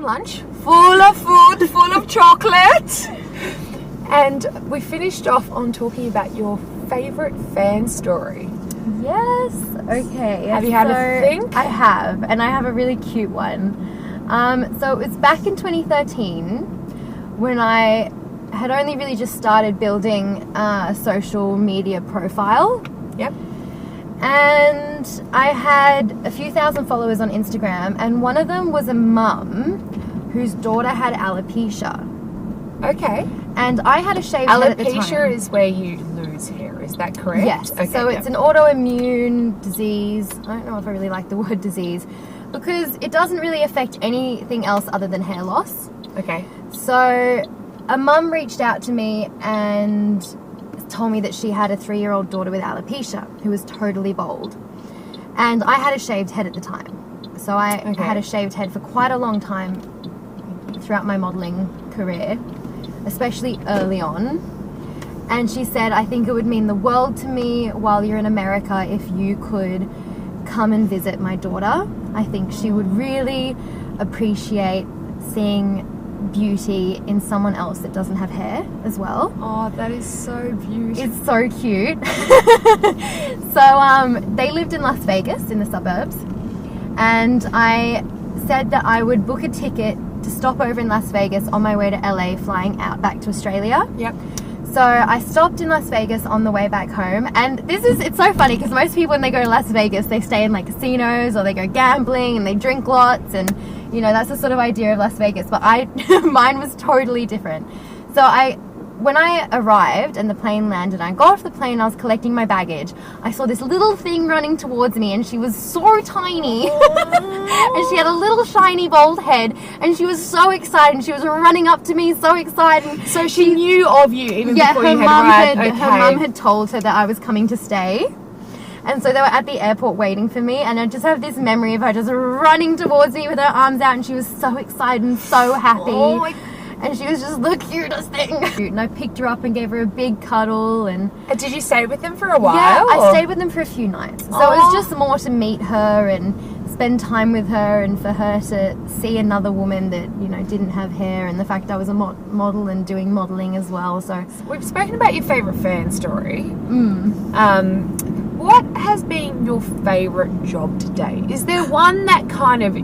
lunch, full of food, full of chocolate. And we finished off on talking about your favourite fan story. Yes. Okay. Have you had a think? I have, and I have a really cute one. So it was back in 2013 when I had only really just started building a social media profile. Yep. And I had a few thousand followers on Instagram, and one of them was a mum whose daughter had alopecia. Okay. And I had a shaved head at the time. Alopecia is where you lose hair, is that correct? Yes. Okay, So it's an autoimmune disease. I don't know if I really like the word disease because it doesn't really affect anything else other than hair loss. Okay. So a mum reached out to me and told me that she had a 3-year-old daughter with alopecia who was totally bald. And I had a shaved head at the time. So I had a shaved head for quite a long time throughout my modelling career, especially early on. And she said, I think it would mean the world to me while you're in America if you could come and visit my daughter. I think she would really appreciate seeing beauty in someone else that doesn't have hair as well. Oh, that is so beautiful. It's so cute. So they lived in Las Vegas in the suburbs, and I said that I would book a ticket to stop over in Las Vegas on my way to LA, flying out back to Australia. Yep. So I stopped in Las Vegas on the way back home, and it's so funny because most people when they go to Las Vegas they stay in like casinos or they go gambling and they drink lots, and you know that's the sort of idea of Las Vegas, but mine was totally different. So when I arrived and the plane landed, I got off the plane, I was collecting my baggage, I saw this little thing running towards me, and she was so tiny and she had a little shiny bald head, and she was so excited, and she was running up to me so excited. So she knew of you even before you had arrived? Okay. Her mum had told her that I was coming to stay. And so they were at the airport waiting for me, and I just have this memory of her just running towards me with her arms out, and she was so excited and so happy. Oh my. And she was just the cutest thing. And I picked her up and gave her a big cuddle. And did you stay with them for a while? Yeah, I stayed with them for a few nights. So it was just more to meet her and spend time with her, and for her to see another woman that, you know, didn't have hair, and the fact I was a model and doing modelling as well. So we've spoken about your favourite fan story. What has been your favourite job to date? Is there one that kind of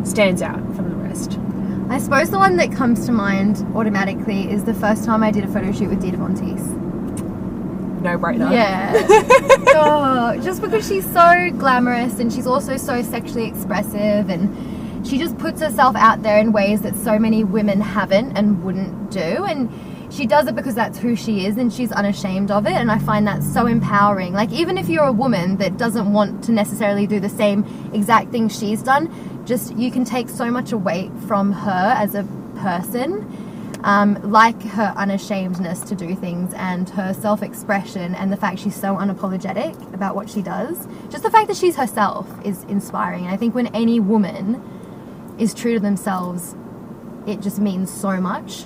stands out from the rest? I suppose the one that comes to mind automatically is the first time I did a photo shoot with Dita Von Teese. No brainer. Yeah. Oh, just because she's so glamorous, and she's also so sexually expressive, and she just puts herself out there in ways that so many women haven't and wouldn't do. And she does it because that's who she is, and she's unashamed of it, and I find that so empowering. Like, even if you're a woman that doesn't want to necessarily do the same exact thing she's done, just you can take so much away from her as a person, like her unashamedness to do things, and her self-expression, and the fact she's so unapologetic about what she does. Just the fact that she's herself is inspiring, and I think when any woman is true to themselves, it just means so much.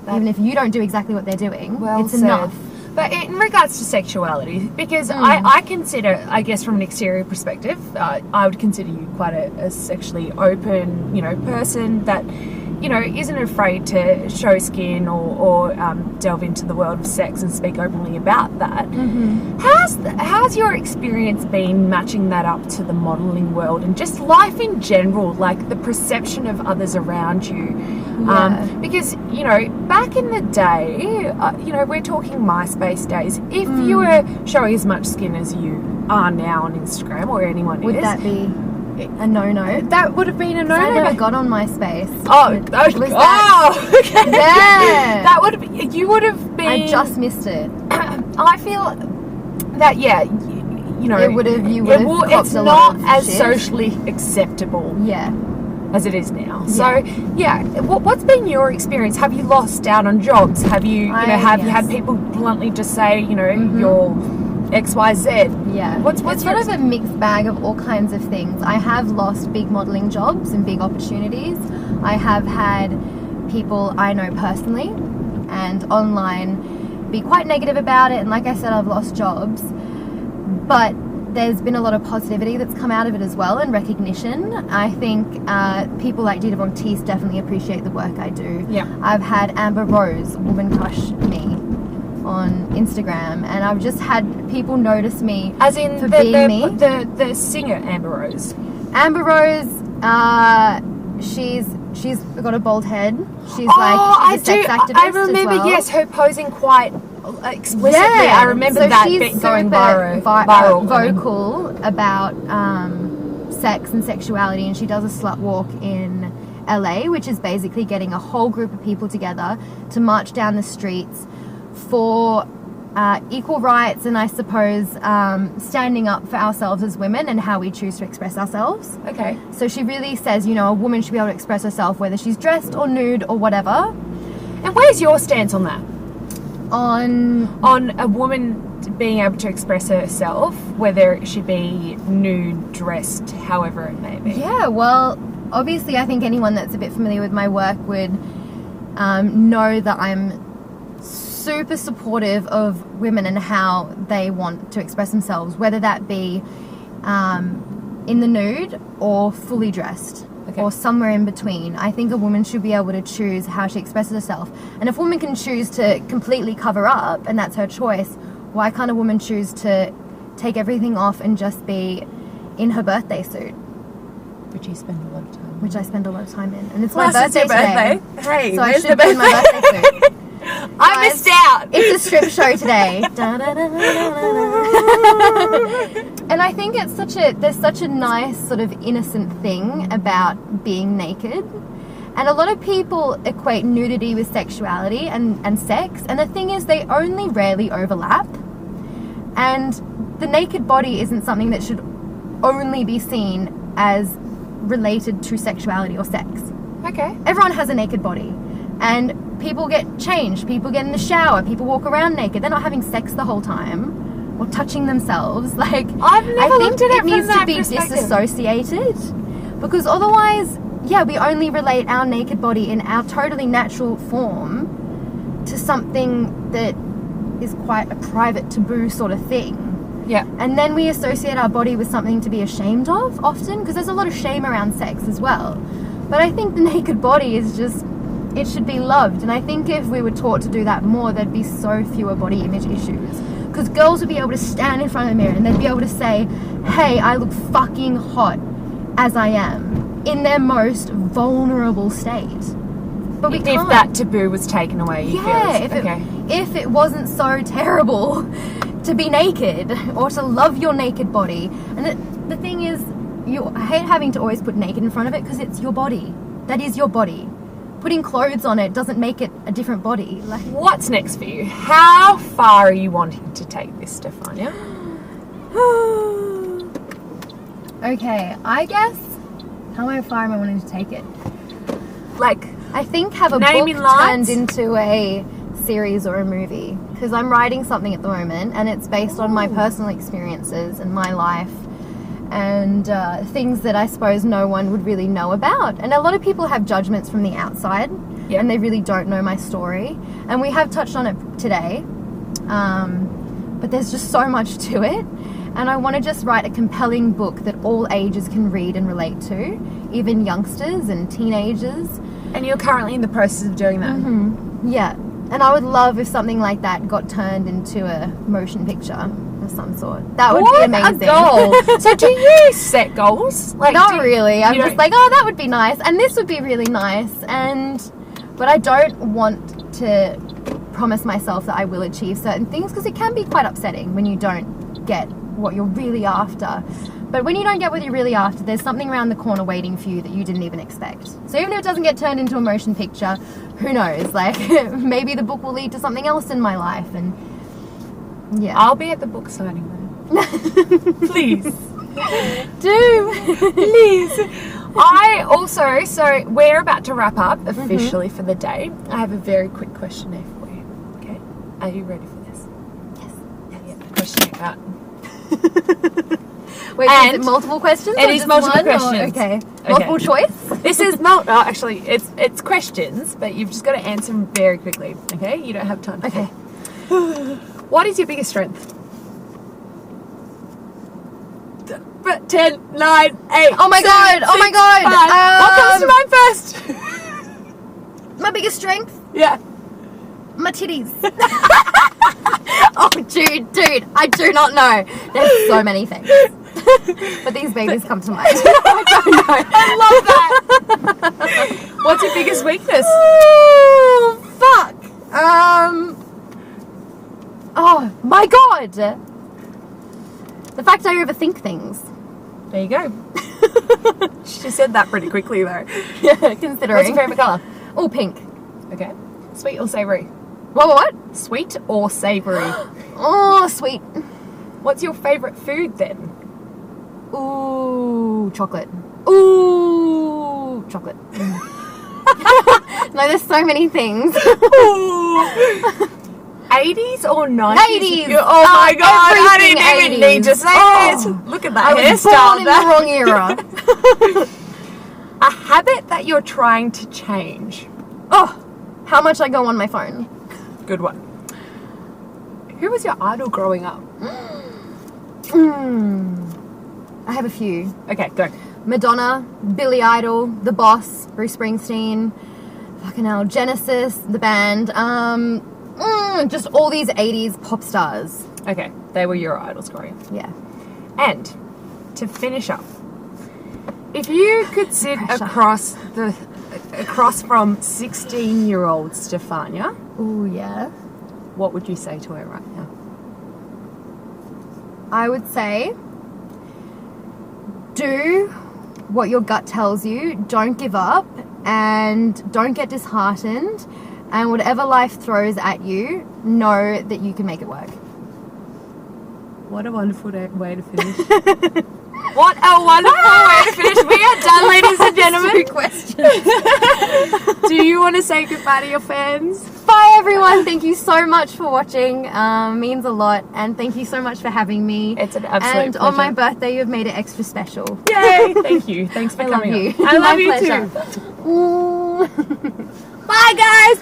Even if you don't do exactly what they're doing, it's enough. But in regards to sexuality, because I consider, I guess from an exterior perspective, I would consider you quite a sexually open, you know, person that, you know, isn't afraid to show skin or delve into the world of sex and speak openly about that. How's your experience been matching that up to the modelling world and just life in general, like the perception of others around you? Because, you know, back in the day, you know, we're talking MySpace days, if you were showing as much skin as you are now on Instagram, or anyone would that be a no-no? That would have been a no-no. I never got on MySpace. Okay. Yeah. That would have, you would have been. I just missed it. I feel that, yeah, you know, it would have. It's not as socially acceptable. Yeah. As it is now. So, yeah, what's been your experience? Have you lost out on jobs? Have you, you had people bluntly just say, you know, you're XYZ? Yeah. What's sort of a mixed bag of all kinds of things. I have lost big modelling jobs and big opportunities. I have had people I know personally and online be quite negative about it, and like I said, I've lost jobs. But there's been a lot of positivity that's come out of it as well, and recognition. I think people like Dita Von Teese definitely appreciate the work I do. Yeah. I've had Amber Rose, Woman Crush Me, on Instagram, and I've just had people notice me As in for being me. the singer Amber Rose. Amber Rose, she's got a bald head. She's she's a sex activist I remember, as well. yes, her posing quite explicitly. Yeah. I remember so that she's bit going super viral. vocal about sex and sexuality, and she does a slut walk in LA, which is basically getting a whole group of people together to march down the streets for equal rights, and I suppose standing up for ourselves as women and how we choose to express ourselves. Okay. So she really says, you know, a woman should be able to express herself whether she's dressed or nude or whatever. And where's your stance on that? On a woman being able to express herself, whether she be nude, dressed, however it may be. Yeah, well, obviously I think anyone that's a bit familiar with my work would know that I'm super supportive of women and how they want to express themselves, whether that be in the nude or fully dressed. Okay. Or somewhere in between. I think a woman should be able to choose how she expresses herself. And if a woman can choose to completely cover up, and that's her choice, why can't a woman choose to take everything off and just be in her birthday suit? Which you spend a lot of time in. Which I spend a lot of time in. And it's Plus, my it's your birthday today. Hey, So I where's should the be in my birthday suit. I Guys, missed out. It's a strip show today. And I think there's such a nice sort of innocent thing about being naked. And a lot of people equate nudity with sexuality and sex. And the thing is, they only rarely overlap. And the naked body isn't something that should only be seen as related to sexuality or sex. Okay. Everyone has a naked body. And people get changed, people get in the shower, people walk around naked. They're not having sex the whole time or touching themselves. Like, I've never looked at it needs from that to be perspective. disassociated, because otherwise, yeah, we only relate our naked body in our totally natural form to something that is quite a private, taboo sort of thing. Yeah. And then we associate our body with something to be ashamed of often, because there's a lot of shame around sex as well. But I think the naked body is just, it should be loved. And I think if we were taught to do that more, there'd be so fewer body image issues. Because girls would be able to stand in front of the mirror and they'd be able to say, hey, I look fucking hot as I am, in their most vulnerable state. But we can't. If that taboo was taken away, you feel if it wasn't so terrible to be naked or to love your naked body. And the thing is, I hate having to always put naked in front of it, because it's your body. That is your body. Putting clothes on it doesn't make it a different body. Like, What's next for you? How far are you wanting to take this, Stefania? okay, I guess, how far am I wanting to take it? Like, I think have a Naming book lights? turned into a series or a movie, because I'm writing something at the moment and it's based on my personal experiences and my life and things that I suppose no one would really know about. And a lot of people have judgments from the outside, and they really don't know my story. And we have touched on it today, but there's just so much to it. And I want to just write a compelling book that all ages can read and relate to, even youngsters and teenagers. and you're currently in the process of doing that. Mm-hmm. Yeah. And I would love if something like that got turned into a motion picture of some sort. That would be amazing. A goal. So do you set goals? Like, Not really. I'm you just like, oh, that would be nice, and this would be really nice, but I don't want to promise myself that I will achieve certain things, because it can be quite upsetting when you don't get what you're really after. But when you don't get what you're really after, there's something around the corner waiting for you that you didn't even expect. So even if it doesn't get turned into a motion picture, who knows? Like, maybe the book will lead to something else in my life, and yeah. I'll be at the book signing then. Please. Do. Please. I also, so we're about to wrap up officially for the day. I have a very quick questionnaire for you. Okay? Are you ready for this? Yes. Yeah, a questionnaire out. Wait, is it multiple questions? It or is just multiple one, or- questions. Okay. Multiple choice? This is actually, it's questions, but you've just got to answer them very quickly. Okay? You don't have time. Okay. What is your biggest strength? 10, 9, 8. Oh my god! Oh my god! What comes to mind first? My biggest strength? Yeah. My titties. Oh, dude, I do not know. There's so many things. But these babies come to mind. I don't know. I love that. What's your biggest weakness? Oh, fuck. Oh, my God. The fact I overthink things. There you go. She said that pretty quickly, though. Yeah, considering. What's your favourite colour? Oh, pink. Okay. Sweet or savoury? What? Sweet or savoury? Oh, sweet. What's your favourite food then? Ooh, chocolate. Ooh, chocolate. No, there's so many things. 80s or 90s? 80s. Oh my god, I everything didn't even 80s. need to say Oh. this. Look at that I was hairstyle. born in the wrong era. A habit that you're trying to change. Oh, how much I go on my phone. Good one. Who was your idol growing up? I have a few. Okay, go. Madonna, Billy Idol, The Boss, Bruce Springsteen, fucking hell, Genesis, the band, just all these 80s pop stars. Okay, they were your idols growing up. Yeah. And to finish up, if you could sit Pressure. across from 16-year-old Stefania, Ooh, yeah. what would you say to her right now? I would say, do what your gut tells you, don't give up, and don't get disheartened, and whatever life throws at you, know that you can make it work. What a wonderful way to finish. What a wonderful way to finish. We are done, ladies and gentlemen. 2 questions. Do you want to say goodbye to your fans? Bye everyone, thank you so much for watching, means a lot, and thank you so much for having me. It's an absolute And pleasure. on my birthday you've made it extra special. Yay! Thank you. Thanks for I love coming you. on. I love My you pleasure. too. Ooh. Bye guys!